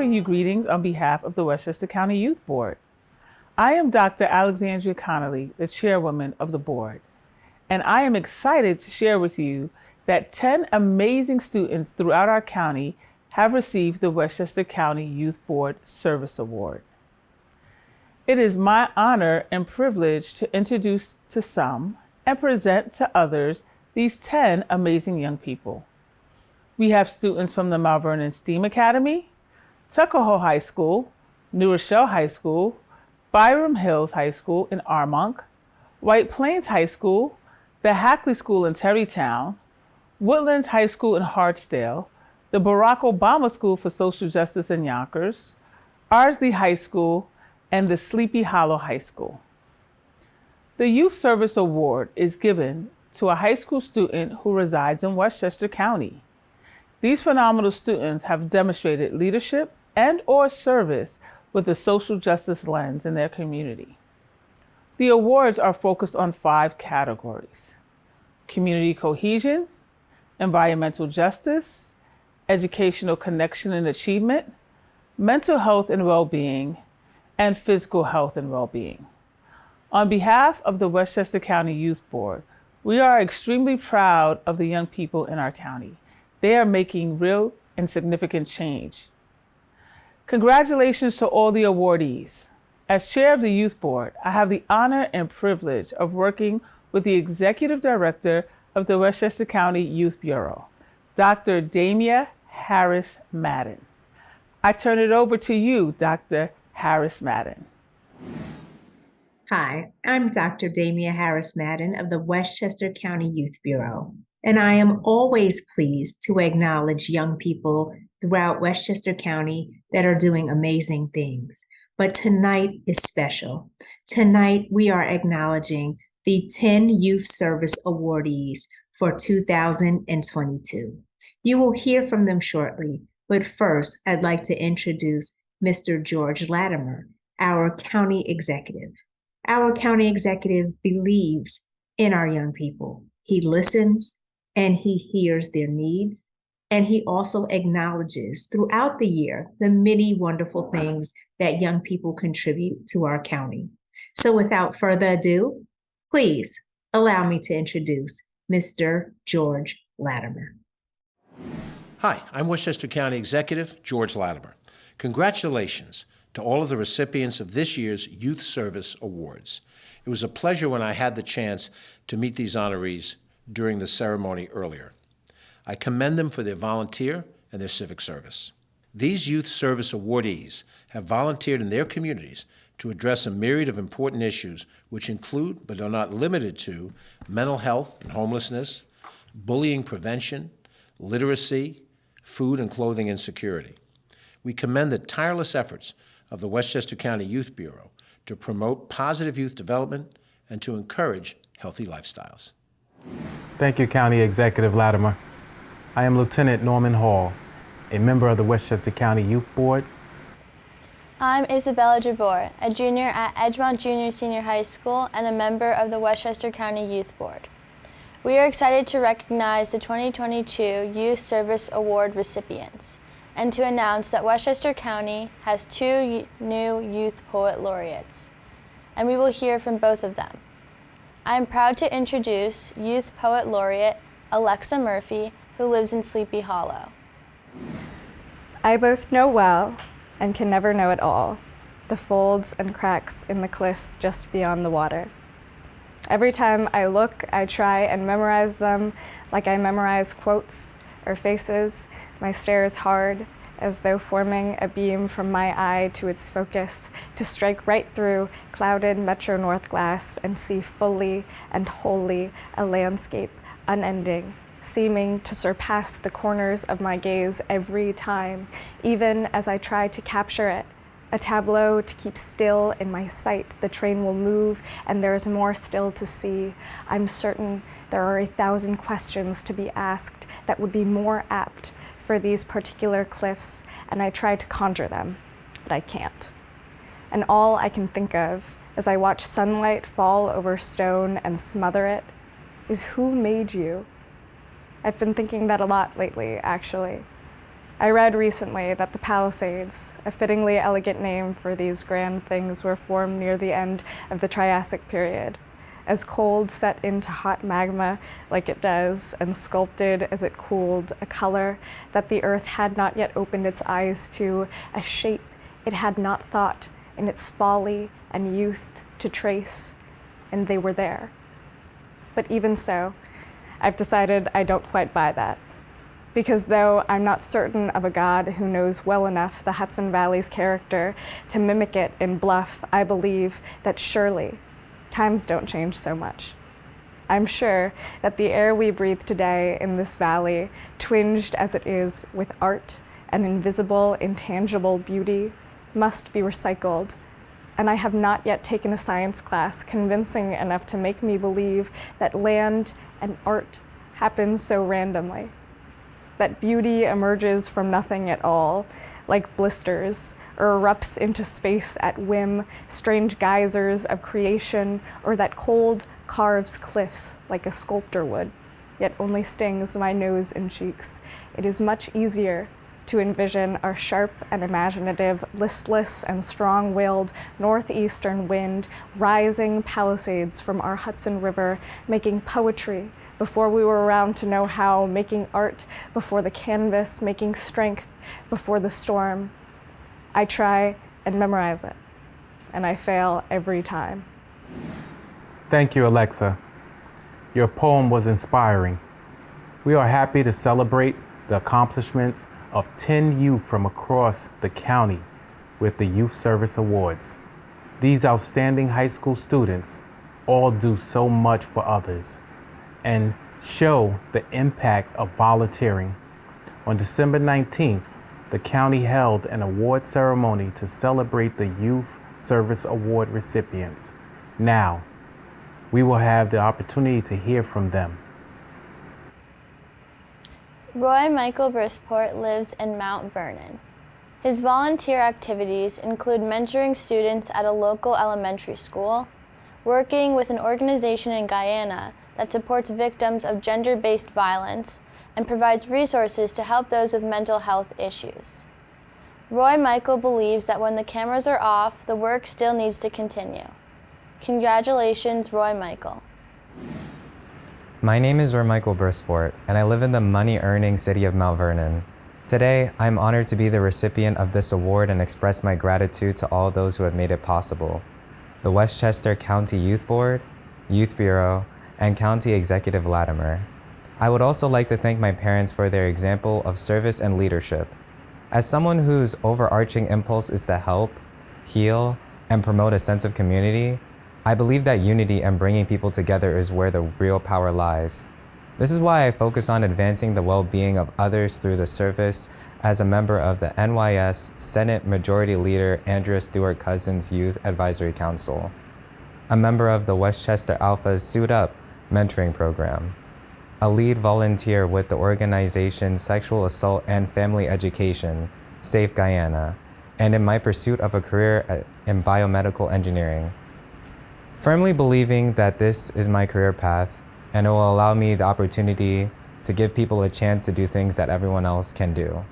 offering you greetings on behalf of the Westchester County Youth Board. I am Dr. Alexandria Connolly, the chairwoman of the board, and I am excited to share with you that 10 amazing students throughout our county have received the Westchester County Youth Board Service Award. It is my honor and privilege to introduce to some and present to others these 10 amazing young people. We have students from the Mount Vernon STEAM Academy, Tuckahoe High School, New Rochelle High School, Byram Hills High School in Armonk, White Plains High School, the Hackley School in Terrytown, Woodlands High School in Hartsdale, the Barack Obama School for Social Justice in Yonkers, Ardsley High School, and the Sleepy Hollow High School. The Youth Service Award is given to a high school student who resides in Westchester County. These phenomenal students have demonstrated leadership and/or service with a social justice lens in their community. The awards are focused on 5 categories: community cohesion, environmental justice, educational connection and achievement, mental health and well-being, and physical health and well-being. On behalf of the Westchester County Youth Board, we are extremely proud of the young people in our county. They are making real and significant change. Congratulations to all the awardees. As chair of the Youth Board, I have the honor and privilege of working with the Executive Director of the Westchester County Youth Bureau, Dr. Damia Harris Madden. I turn it over to you, Dr. Harris Madden. Hi, I'm Dr. Damia Harris Madden of the Westchester County Youth Bureau, and I am always pleased to acknowledge young people throughout Westchester County that are doing amazing things. But tonight is special. Tonight, we are acknowledging the 10 Youth Service awardees for 2022. You will hear from them shortly, but first, I'd like to introduce Mr. George Latimer, our county executive. Our county executive believes in our young people. He listens and he hears their needs, and he also acknowledges throughout the year the many wonderful things that young people contribute to our county. So without further ado, please allow me to introduce Mr. George Latimer. Hi, I'm Westchester County Executive George Latimer. Congratulations to all of the recipients of this year's Youth Service Awards. It was a pleasure when I had the chance to meet these honorees during the ceremony earlier. I commend them for their volunteer and their civic service. These Youth Service awardees have volunteered in their communities to address a myriad of important issues which include, but are not limited to, mental health and homelessness, bullying prevention, literacy, food and clothing insecurity. We commend the tireless efforts of the Westchester County Youth Bureau to promote positive youth development and to encourage healthy lifestyles. Thank you, County Executive Latimer. I am Lieutenant Norman Hall, a member of the Westchester County Youth Board. I'm Isabella Jabor, a junior at Edgemont Junior Senior High School and a member of the Westchester County Youth Board. We are excited to recognize the 2022 Youth Service Award recipients and to announce that Westchester County has 2 new Youth Poet Laureates, and we will hear from both of them. I am proud to introduce Youth Poet Laureate Alexa Murphy, who lives in Sleepy Hollow. I both know well and can never know it all, the folds and cracks in the cliffs just beyond the water. Every time I look, I try and memorize them like I memorize quotes or faces. My stare is hard, as though forming a beam from my eye to its focus, to strike right through clouded Metro North glass and see fully and wholly a landscape unending, seeming to surpass the corners of my gaze every time, even as I try to capture it. A tableau to keep still in my sight. The train will move and there is more still to see. I'm certain there are 1,000 questions to be asked that would be more apt for these particular cliffs, and I try to conjure them, but I can't. And all I can think of as I watch sunlight fall over stone and smother it is, who made you? I've been thinking that a lot lately, actually. I read recently that the Palisades, a fittingly elegant name for these grand things, were formed near the end of the Triassic period. As cold set into hot magma like it does, and sculpted as it cooled, a color that the earth had not yet opened its eyes to, a shape it had not thought in its folly and youth to trace, and they were there. But even so, I've decided I don't quite buy that. Because though I'm not certain of a God who knows well enough the Hudson Valley's character to mimic it in bluff, I believe that surely times don't change so much. I'm sure that the air we breathe today in this valley, twinged as it is with art and invisible, intangible beauty, must be recycled. And I have not yet taken a science class convincing enough to make me believe that land and art happen so randomly, that beauty emerges from nothing at all, like blisters, or erupts into space at whim, strange geysers of creation, or that cold carves cliffs like a sculptor would, yet only stings my nose and cheeks. It is much easier to envision our sharp and imaginative, listless and strong-willed northeastern wind rising Palisades from our Hudson River, making poetry before we were around to know how, making art before the canvas, making strength before the storm. I try and memorize it, and I fail every time. Thank you, Alexa. Your poem was inspiring. We are happy to celebrate the accomplishments of 10 youth from across the county with the Youth Service Awards. These outstanding high school students all do so much for others and show the impact of volunteering. On December 19th, the county held an award ceremony to celebrate the Youth Service Award recipients. Now, we will have the opportunity to hear from them. Roy Michael Brisport lives in Mount Vernon. His volunteer activities include mentoring students at a local elementary school, working with an organization in Guyana that supports victims of gender-based violence and provides resources to help those with mental health issues. Roy Michael believes that when the cameras are off, the work still needs to continue. Congratulations, Roy Michael. My name is Roy Michael Brisport, and I live in the money-earning city of Mount Vernon. Today, I'm honored to be the recipient of this award and express my gratitude to all those who have made it possible: the Westchester County Youth Board, Youth Bureau, and County Executive Latimer. I would also like to thank my parents for their example of service and leadership. As someone whose overarching impulse is to help, heal, and promote a sense of community, I believe that unity and bringing people together is where the real power lies. This is why I focus on advancing the well-being of others through the service as a member of the NYS Senate Majority Leader Andrea Stewart Cousins Youth Advisory Council, a member of the Westchester Alpha's Suit Up mentoring program, a lead volunteer with the organization Sexual Assault and Family Education, Safe Guyana, and in my pursuit of a career in biomedical engineering. Firmly believing that this is my career path and it will allow me the opportunity to give people a chance to do things that everyone else can do.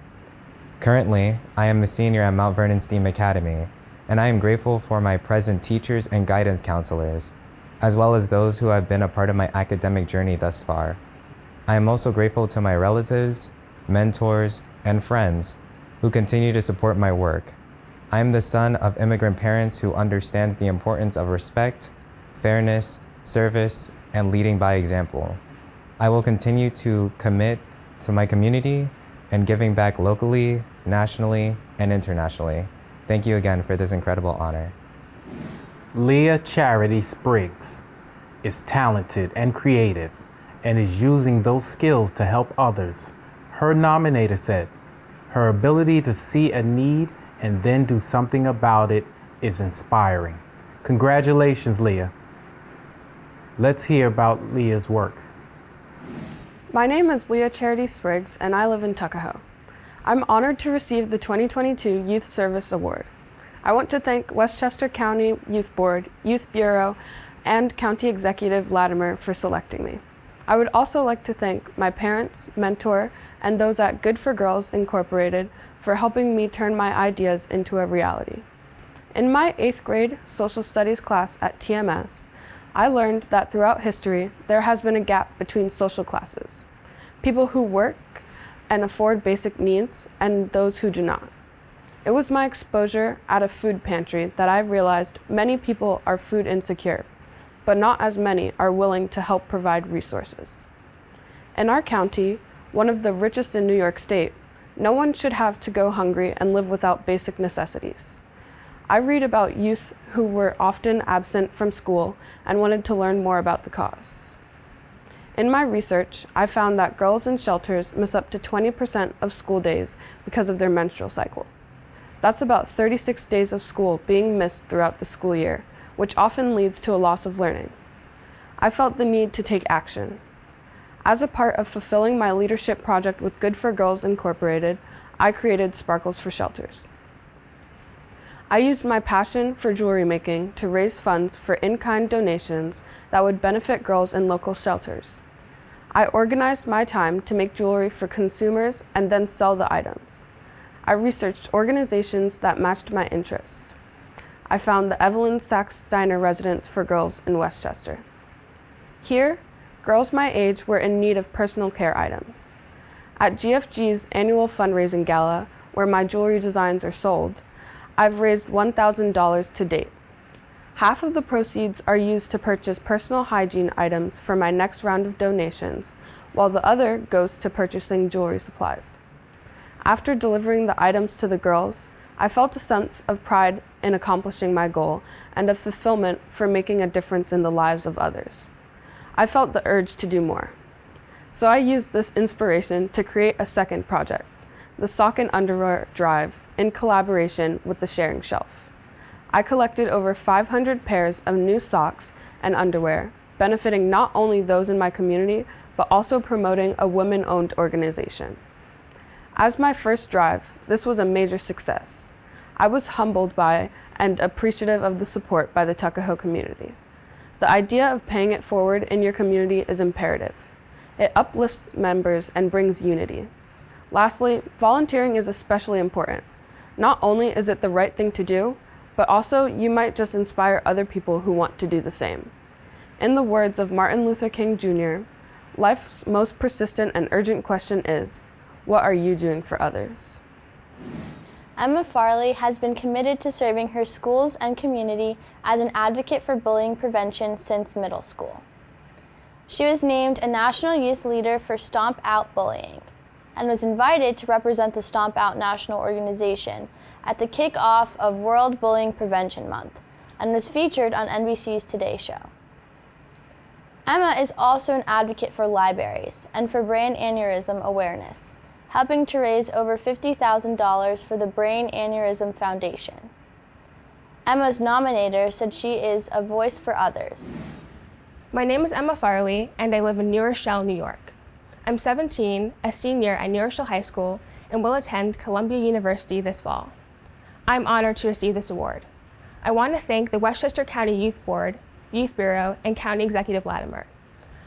Currently, I am a senior at Mount Vernon STEAM Academy, and I am grateful for my present teachers and guidance counselors, as well as those who have been a part of my academic journey thus far. I am also grateful to my relatives, mentors, and friends who continue to support my work. I am the son of immigrant parents who understands the importance of respect, fairness, service, and leading by example. I will continue to commit to my community and giving back locally, nationally, and internationally. Thank you again for this incredible honor. Leah Charity-Spriggs is talented and creative and is using those skills to help others. Her nominator said, "Her ability to see a need and then do something about it is inspiring." Congratulations, Leah. Let's hear about Leah's work. My name is Leah Charity-Spriggs, and I live in Tuckahoe. I'm honored to receive the 2022 Youth Service Award. I want to thank Westchester County Youth Board, Youth Bureau, and County Executive Latimer for selecting me. I would also like to thank my parents, mentor, and those at Good for Girls Incorporated for helping me turn my ideas into a reality. In my 8th grade social studies class at TMS, I learned that throughout history, there has been a gap between social classes, people who work and afford basic needs and those who do not. It was my exposure at a food pantry that I realized many people are food insecure, but not as many are willing to help provide resources. In our county, one of the richest in New York State, no one should have to go hungry and live without basic necessities. I read about youth who were often absent from school and wanted to learn more about the cause. In my research, I found that girls in shelters miss up to 20% of school days because of their menstrual cycle. That's about 36 days of school being missed throughout the school year, which often leads to a loss of learning. I felt the need to take action. As a part of fulfilling my leadership project with Good for Girls Incorporated, I created Sparkles for Shelters. I used my passion for jewelry making to raise funds for in-kind donations that would benefit girls in local shelters. I organized my time to make jewelry for consumers and then sell the items. I researched organizations that matched my interest. I found the Evelyn Sachs Steiner Residence for Girls in Westchester. Here, girls my age were in need of personal care items. At GFG's annual fundraising gala, where my jewelry designs are sold, I've raised $1,000 to date. Half of the proceeds are used to purchase personal hygiene items for my next round of donations, while the other goes to purchasing jewelry supplies. After delivering the items to the girls, I felt a sense of pride in accomplishing my goal and of fulfillment for making a difference in the lives of others. I felt the urge to do more. So I used this inspiration to create a second project, the Sock and Underwear Drive, in collaboration with the Sharing Shelf. I collected over 500 pairs of new socks and underwear, benefiting not only those in my community, but also promoting a women-owned organization. As my first drive, this was a major success. I was humbled by and appreciative of the support by the Tuckahoe community. The idea of paying it forward in your community is imperative. It uplifts members and brings unity. Lastly, volunteering is especially important. Not only is it the right thing to do, but also you might just inspire other people who want to do the same. In the words of Martin Luther King Jr., life's most persistent and urgent question is, what are you doing for others? Emma Farley has been committed to serving her schools and community as an advocate for bullying prevention since middle school. She was named a National Youth Leader for Stomp Out Bullying and was invited to represent the Stomp Out National Organization at the kickoff of World Bullying Prevention Month and was featured on NBC's Today Show. Emma is also an advocate for libraries and for brain aneurysm awareness, helping to raise over $50,000 for the Brain Aneurysm Foundation. Emma's nominator said she is a voice for others. My name is Emma Farley, and I live in New Rochelle, New York. I'm 17, a senior at New Rochelle High School, and will attend Columbia University this fall. I'm honored to receive this award. I want to thank the Westchester County Youth Board, Youth Bureau, and County Executive Latimer.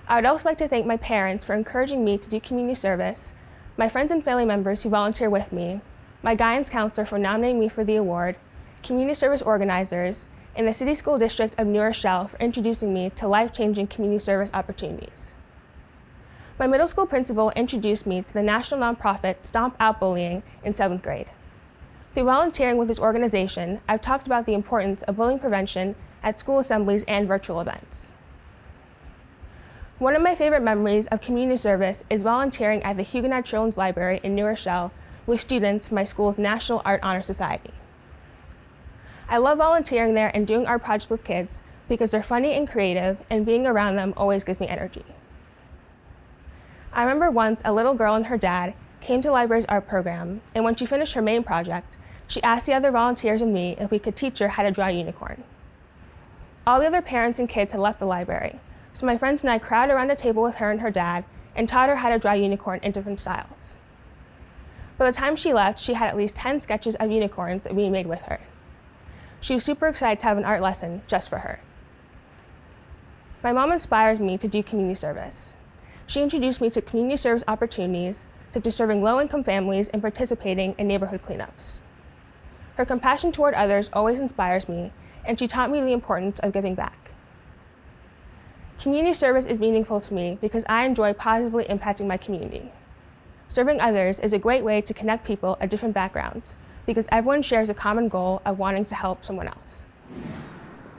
I would also like to thank my parents for encouraging me to do community service, my friends and family members who volunteer with me, my guidance counselor for nominating me for the award, community service organizers, and the City School District of New Rochelle for introducing me to life-changing community service opportunities. My middle school principal introduced me to the national nonprofit Stomp Out Bullying in 7th grade. Through volunteering with this organization, I've talked about the importance of bullying prevention at school assemblies and virtual events. One of my favorite memories of community service is volunteering at the Huguenot Children's Library in New Rochelle with students from my school's National Art Honor Society. I love volunteering there and doing art projects with kids because they're funny and creative, and being around them always gives me energy. I remember once a little girl and her dad came to the library's art program, and when she finished her main project, she asked the other volunteers and me if we could teach her how to draw a unicorn. All the other parents and kids had left the library, so my friends and I crowded around a table with her and her dad and taught her how to draw a unicorn in different styles. By the time she left, she had at least 10 sketches of unicorns that we made with her. She was super excited to have an art lesson just for her. My mom inspires me to do community service. She introduced me to community service opportunities such as serving low-income families and participating in neighborhood cleanups. Her compassion toward others always inspires me, and she taught me the importance of giving back. Community service is meaningful to me because I enjoy positively impacting my community. Serving others is a great way to connect people of different backgrounds because everyone shares a common goal of wanting to help someone else.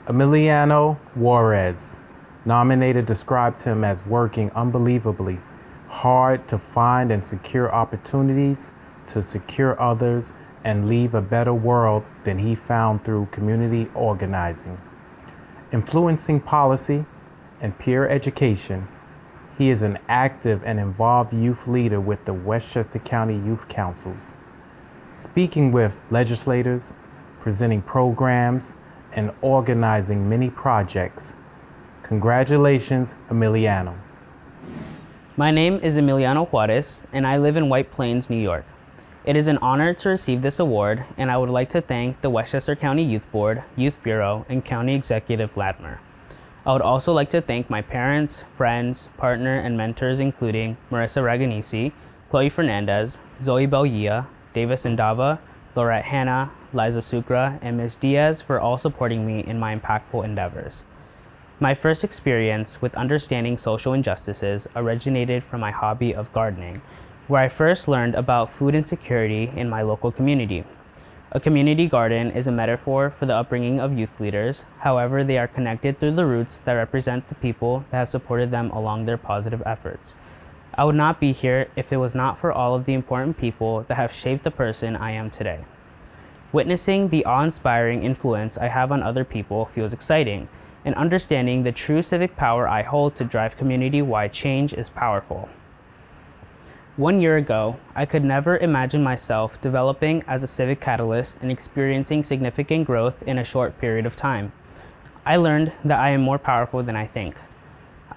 Emiliano Juarez, nominated, described him as working unbelievably hard to find and secure opportunities to secure others and leave a better world than he found through community organizing. Influencing policy and peer education, he is an active and involved youth leader with the Westchester County Youth Councils, speaking with legislators, presenting programs, and organizing many projects. Congratulations, Emiliano. My name is Emiliano Juarez, and I live in White Plains, New York. It is an honor to receive this award, and I would like to thank the Westchester County Youth Board, Youth Bureau, and County Executive Latimer. I would also like to thank my parents, friends, partner, and mentors, including Marissa Raganisi, Chloe Fernandez, Zoe Bellia, Davis Ndava, LAUREATE Hannah, Liza Sucra, and Ms. Diaz for all supporting me in my impactful endeavors. My first experience with understanding social injustices originated from my hobby of gardening, where I first learned about food insecurity in my local community. A community garden is a metaphor for the upbringing of youth leaders. However, they are connected through the roots that represent the people that have supported them along their positive efforts. I would not be here if it was not for all of the important people that have shaped the person I am today. Witnessing the awe-inspiring influence I have on other people feels exciting, and understanding the true civic power I hold to drive community-wide change is powerful. 1 year ago, I could never imagine myself developing as a civic catalyst and experiencing significant growth in a short period of time. I learned that I am more powerful than I think.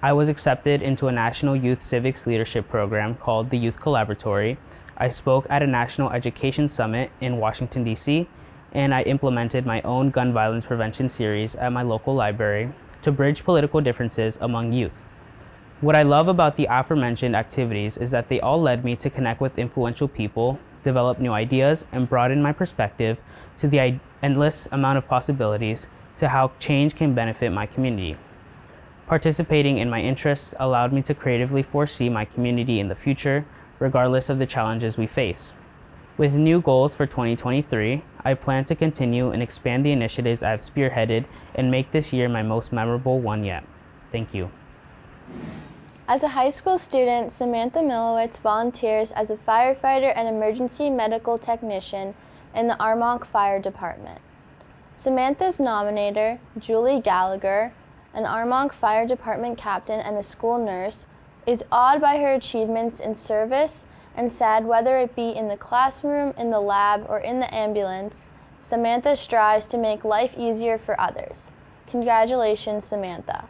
I was accepted into a national youth civics leadership program called the Youth Collaboratory. I spoke at a national education summit in Washington, D.C., and I implemented my own gun violence prevention series at my local library to bridge political differences among youth. What I love about the aforementioned activities is that they all led me to connect with influential people, develop new ideas, and broaden my perspective to the endless amount of possibilities to how change can benefit my community. Participating in my interests allowed me to creatively foresee my community in the future, regardless of the challenges we face. With new goals for 2023, I plan to continue and expand the initiatives I've spearheaded and make this year my most memorable one yet. Thank you. As a high school student, Samantha Milewicz volunteers as a firefighter and emergency medical technician in the Armonk Fire Department. Samantha's nominator, Julie Gallagher, an Armonk Fire Department captain and a school nurse, is awed by her achievements in service and sad whether it be in the classroom, in the lab, or in the ambulance. Samantha strives to make life easier for others. Congratulations, Samantha.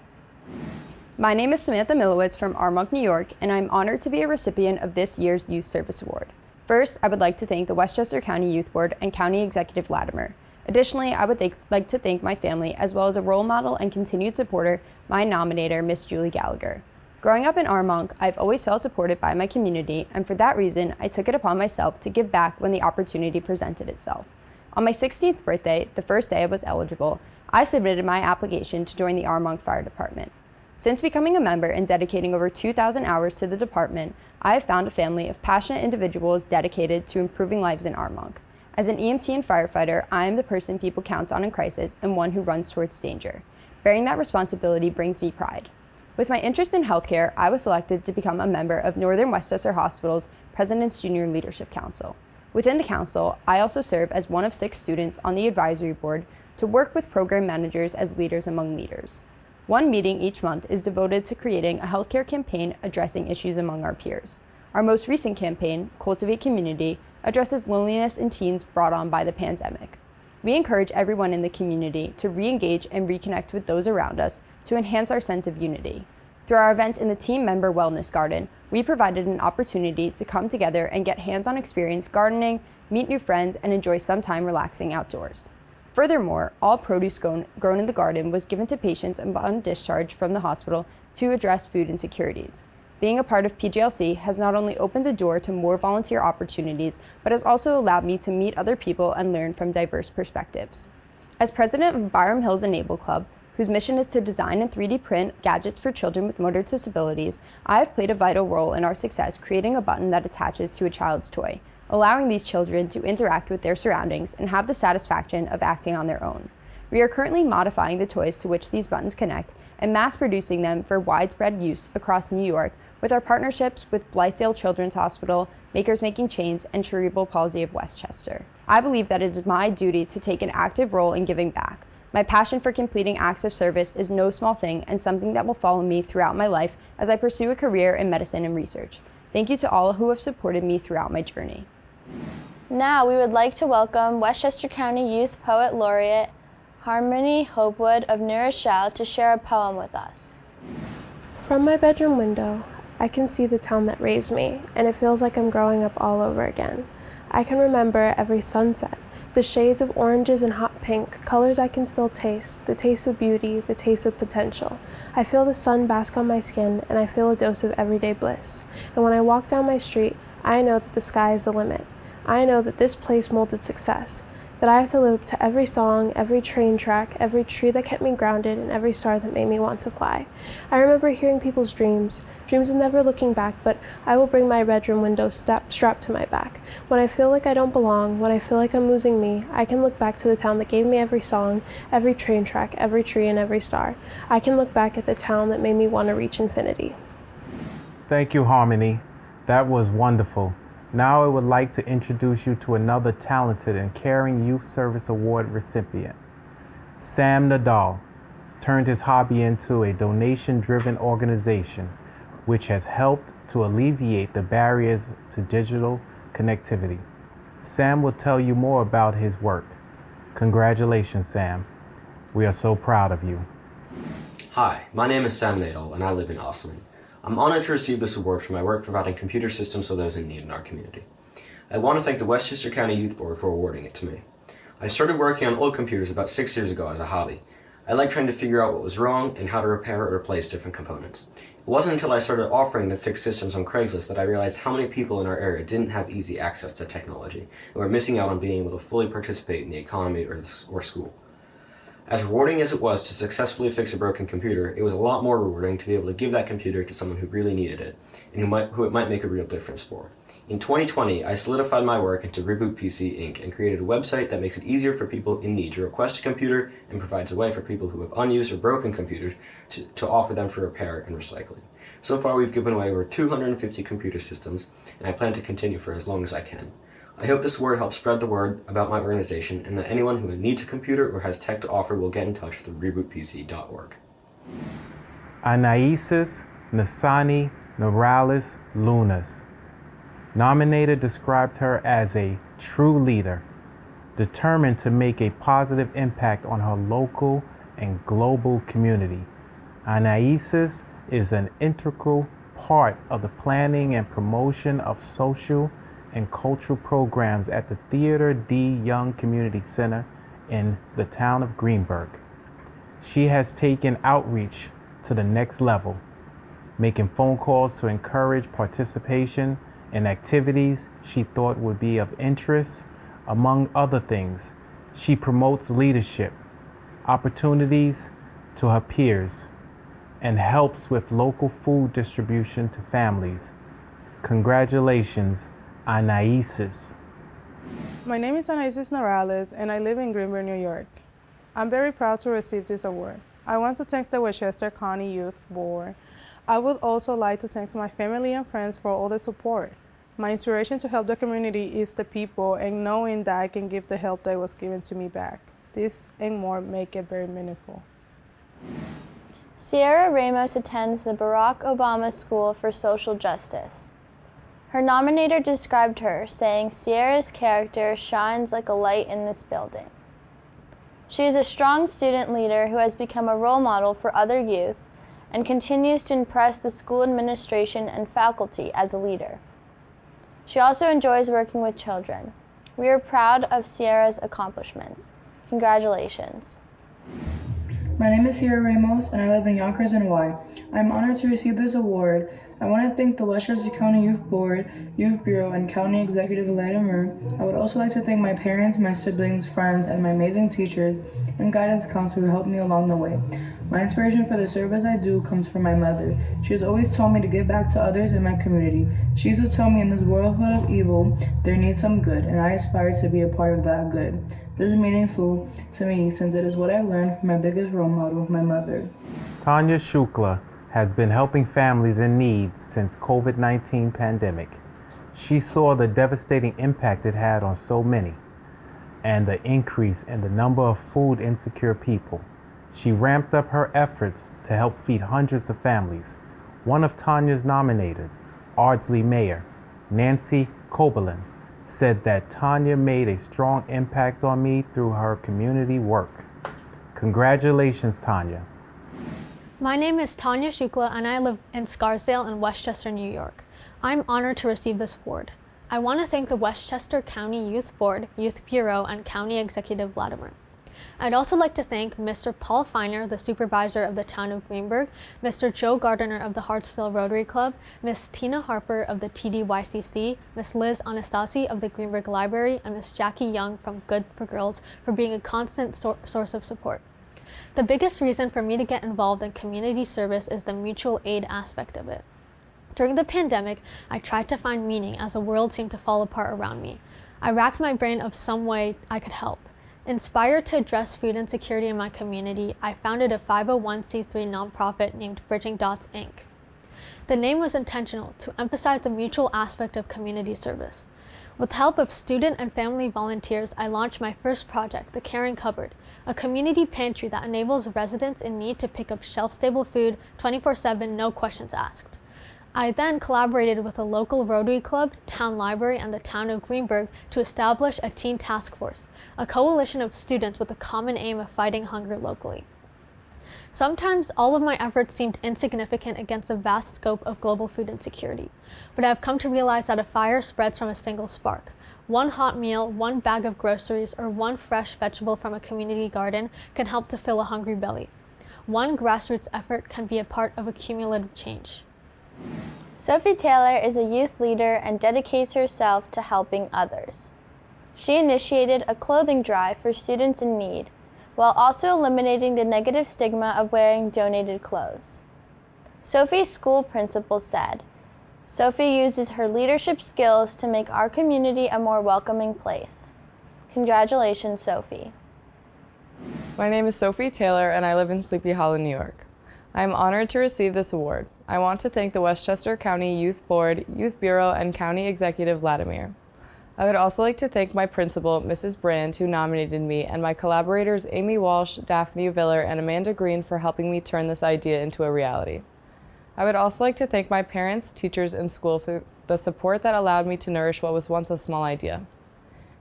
My name is Samantha Milewicz from Armonk, New York, and I'm honored to be a recipient of this year's Youth Service Award. First, I would like to thank the Westchester County Youth Board and County Executive Latimer. Additionally, I would like to thank my family as well as a role model and continued supporter, my nominator, Miss Julie Gallagher. Growing up in Armonk, I've always felt supported by my community, and for that reason, I took it upon myself to give back when the opportunity presented itself. On my 16th birthday, the first day I was eligible, I submitted my application to join the Armonk Fire Department. Since becoming a member and dedicating over 2,000 hours to the department, I have found a family of passionate individuals dedicated to improving lives in Armonk. As an EMT and firefighter, I am the person people count on in crisis and one who runs towards danger. Bearing that responsibility brings me pride. With my interest in healthcare, I was selected to become a member of Northern Westchester Hospital's President's Junior Leadership Council. Within the council, I also serve as one of 6 students on the advisory board to work with program managers as leaders among leaders. One meeting each month is devoted to creating a healthcare campaign addressing issues among our peers. Our most recent campaign, Cultivate Community, addresses loneliness in teens brought on by the pandemic. We encourage everyone in the community to re-engage and reconnect with those around us to enhance our sense of unity. Through our event in the Team Member Wellness Garden, we provided an opportunity to come together and get hands-on experience gardening, meet new friends, and enjoy some time relaxing outdoors. Furthermore, all produce grown in the garden was given to patients upon discharge from the hospital to address food insecurities. Being a part of PGLC has not only opened a door to more volunteer opportunities, but has also allowed me to meet other people and learn from diverse perspectives. As president of Byram Hills Enable Club, whose mission is to design and 3D print gadgets for children with motor disabilities, I have played a vital role in our success creating a button that attaches to a child's toy, allowing these children to interact with their surroundings and have the satisfaction of acting on their own. We are currently modifying the toys to which these buttons connect and mass producing them for widespread use across New York with our partnerships with Blythedale Children's Hospital, Makers Making Chains, and Cerebral Palsy of Westchester. I believe that it is my duty to take an active role in giving back. My passion for completing acts of service is no small thing and something that will follow me throughout my life as I pursue a career in medicine and research. Thank you to all who have supported me throughout my journey. Now we would like to welcome Westchester County Youth Poet Laureate Harmony Hopwood of New Rochelle to share a poem with us. From my bedroom window, I can see the town that raised me, and it feels like I'm growing up all over again. I can remember every sunset, the shades of oranges and hot pink, colors I can still taste, the taste of beauty, the taste of potential. I feel the sun bask on my skin, and I feel a dose of everyday bliss. And when I walk down my street, I know that the sky is the limit. I know that this place molded success, that I have to live up to every song, every train track, every tree that kept me grounded, and every star that made me want to fly. I remember hearing people's dreams of never looking back, but I will bring my bedroom window strapped to my back. When I feel like I don't belong, when I feel like I'm losing me, I can look back to the town that gave me every song, every train track, every tree, and every star. I can look back at the town that made me want to reach infinity. Thank you, Harmony. That was wonderful. Now I would like to introduce you to another talented and caring Youth Service Award recipient. Sam Nadal turned his hobby into a donation-driven organization, which has helped to alleviate the barriers to digital connectivity. Sam will tell you more about his work. Congratulations, Sam. We are so proud of you. Hi, my name is Sam Nadal, and I live in Austin. I'm honored to receive this award for my work providing computer systems to those in need in our community. I want to thank the Westchester County Youth Board for awarding it to me. I started working on old computers about 6 years ago as a hobby. I liked trying to figure out what was wrong and how to repair or replace different components. It wasn't until I started offering to fix systems on Craigslist that I realized how many people in our area didn't have easy access to technology and were missing out on being able to fully participate in the economy or school. As rewarding as it was to successfully fix a broken computer, it was a lot more rewarding to be able to give that computer to someone who really needed it, and who it might make a real difference for. In 2020, I solidified my work into Reboot PC Inc. and created a website that makes it easier for people in need to request a computer and provides a way for people who have unused or broken computers to offer them for repair and recycling. So far, we've given away over 250 computer systems, and I plan to continue for as long as I can. I hope this award helps spread the word about my organization and that anyone who needs a computer or has tech to offer will get in touch through rebootpc.org. Anaises Nasani Norales Lunas. Nominator described her as a true leader, determined to make a positive impact on her local and global community. Anaises is an integral part of the planning and promotion of social and cultural programs at the Theater D. Young Community Center in the town of Greenburgh. She has taken outreach to the next level, making phone calls to encourage participation in activities she thought would be of interest. Among other things, she promotes leadership, opportunities to her peers, and helps with local food distribution to families. Congratulations, Anaises. My name is Anaises Norales, and I live in Greenburgh, New York. I'm very proud to receive this award. I want to thank the Westchester County Youth Board. I would also like to thank my family and friends for all the support. My inspiration to help the community is the people and knowing that I can give the help that was given to me back. This and more make it very meaningful. Sierra Ramos attends the Barack Obama School for Social Justice. Her nominator described her, saying, "Sierra's character shines like a light in this building." She is a strong student leader who has become a role model for other youth and continues to impress the school administration and faculty as a leader. She also enjoys working with children. We are proud of Sierra's accomplishments. Congratulations. My name is Sierra Ramos, and I live in Yonkers, NY. I'm honored to receive this award I want to thank the Westchester County Youth Board, Youth Bureau, and County Executive Latimer. I would also like to thank my parents, my siblings, friends, and my amazing teachers and guidance counselor who helped me along the way. My inspiration for the service I do comes from my mother. She has always told me to give back to others in my community. She used to tell me in this world full of evil, there needs some good, and I aspire to be a part of that good. This is meaningful to me since it is what I've learned from my biggest role model, my mother. Tanya Shukla has been helping families in need since COVID-19 pandemic. She saw the devastating impact it had on so many and the increase in the number of food insecure people. She ramped up her efforts to help feed hundreds of families. One of Tanya's nominators, Ardsley Mayor Nancy Coberlin, said that Tanya made a strong impact on me through her community work. Congratulations, Tanya. My name is Tanya Shukla and I live in Scarsdale in Westchester, New York. I'm honored to receive this award. I want to thank the Westchester County Youth Board, Youth Bureau, and County Executive Latimer. I'd also like to thank Mr. Paul Feiner, the supervisor of the town of Greenburgh, Mr. Joe Gardiner of the Hartsdale Rotary Club, Miss Tina Harper of the TDYCC, Miss Liz Anastasi of the Greenburgh Library, and Miss Jackie Young from Good for Girls for being a constant source of support. The biggest reason for me to get involved in community service is the mutual aid aspect of it. During the pandemic, I tried to find meaning as the world seemed to fall apart around me. I racked my brain of some way I could help. Inspired to address food insecurity in my community, I founded a 501c3 nonprofit named Bridging Dots, Inc. The name was intentional to emphasize the mutual aspect of community service. With the help of student and family volunteers, I launched my first project, The Caring Cupboard, a community pantry that enables residents in need to pick up shelf-stable food 24/7, no questions asked. I then collaborated with a local Rotary Club, town library, and the town of Greenburgh to establish a teen task force, a coalition of students with the common aim of fighting hunger locally. Sometimes all of my efforts seemed insignificant against the vast scope of global food insecurity, but I've come to realize that a fire spreads from a single spark. One hot meal, one bag of groceries, or one fresh vegetable from a community garden can help to fill a hungry belly. One grassroots effort can be a part of a cumulative change. Sophie Taylor is a youth leader and dedicates herself to helping others. She initiated a clothing drive for students in need, while also eliminating the negative stigma of wearing donated clothes. Sophie's school principal said, "Sophie uses her leadership skills to make our community a more welcoming place." Congratulations, Sophie. My name is Sophie Taylor and I live in Sleepy Hollow, New York. I am honored to receive this award. I want to thank the Westchester County Youth Board, Youth Bureau, and County Executive Latimer. I would also like to thank my principal, Mrs. Brand, who nominated me, and my collaborators Amy Walsh, Daphne Viller, and Amanda Green for helping me turn this idea into a reality. I would also like to thank my parents, teachers, and school for the support that allowed me to nourish what was once a small idea.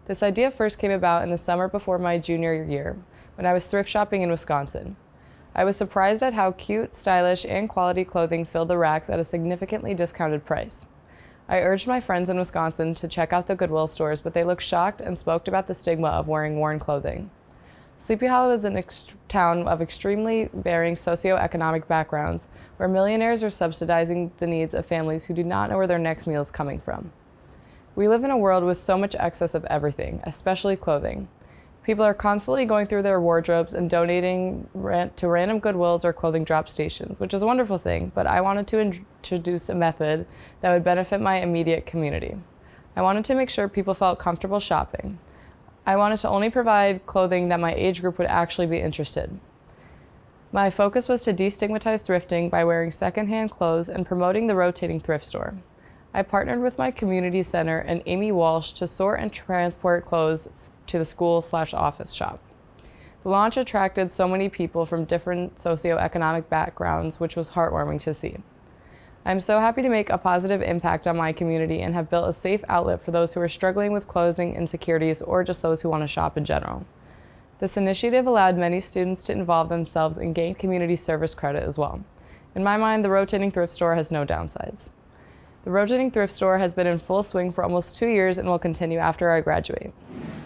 This idea first came about in the summer before my junior year, when I was thrift shopping in Wisconsin. I was surprised at how cute, stylish, and quality clothing filled the racks at a significantly discounted price. I urged my friends in Wisconsin to check out the Goodwill stores, but they looked shocked and spoke about the stigma of wearing worn clothing. Sleepy Hollow is a town of extremely varying socioeconomic backgrounds, where millionaires are subsidizing the needs of families who do not know where their next meal is coming from. We live in a world with so much excess of everything, especially clothing. People are constantly going through their wardrobes and donating to random Goodwills or clothing drop stations, which is a wonderful thing, but I wanted to introduce a method that would benefit my immediate community. I wanted to make sure people felt comfortable shopping. I wanted to only provide clothing that my age group would actually be interested. My focus was to destigmatize thrifting by wearing secondhand clothes and promoting the rotating thrift store. I partnered with my community center and Amy Walsh to sort and transport clothes to the school/office shop. The launch attracted so many people from different socioeconomic backgrounds, which was heartwarming to see. I'm so happy to make a positive impact on my community and have built a safe outlet for those who are struggling with clothing insecurities or just those who want to shop in general. This initiative allowed many students to involve themselves and gain community service credit as well. In my mind, the rotating thrift store has no downsides. The rotating thrift store has been in full swing for almost 2 years and will continue after I graduate.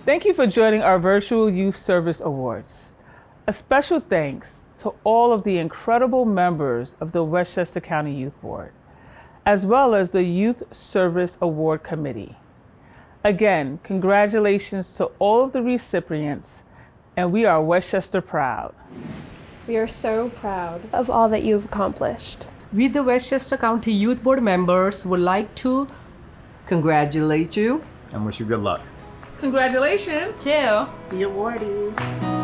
Thank you for joining our virtual Youth Service Awards. A special thanks to all of the incredible members of the Westchester County Youth Board. as well as the Youth Service Award Committee. Again, congratulations to all of the recipients, and we are Westchester proud. We are so proud of all that you've accomplished. We, the Westchester County Youth Board members, would like to congratulate you and wish you good luck. Congratulations to the awardees.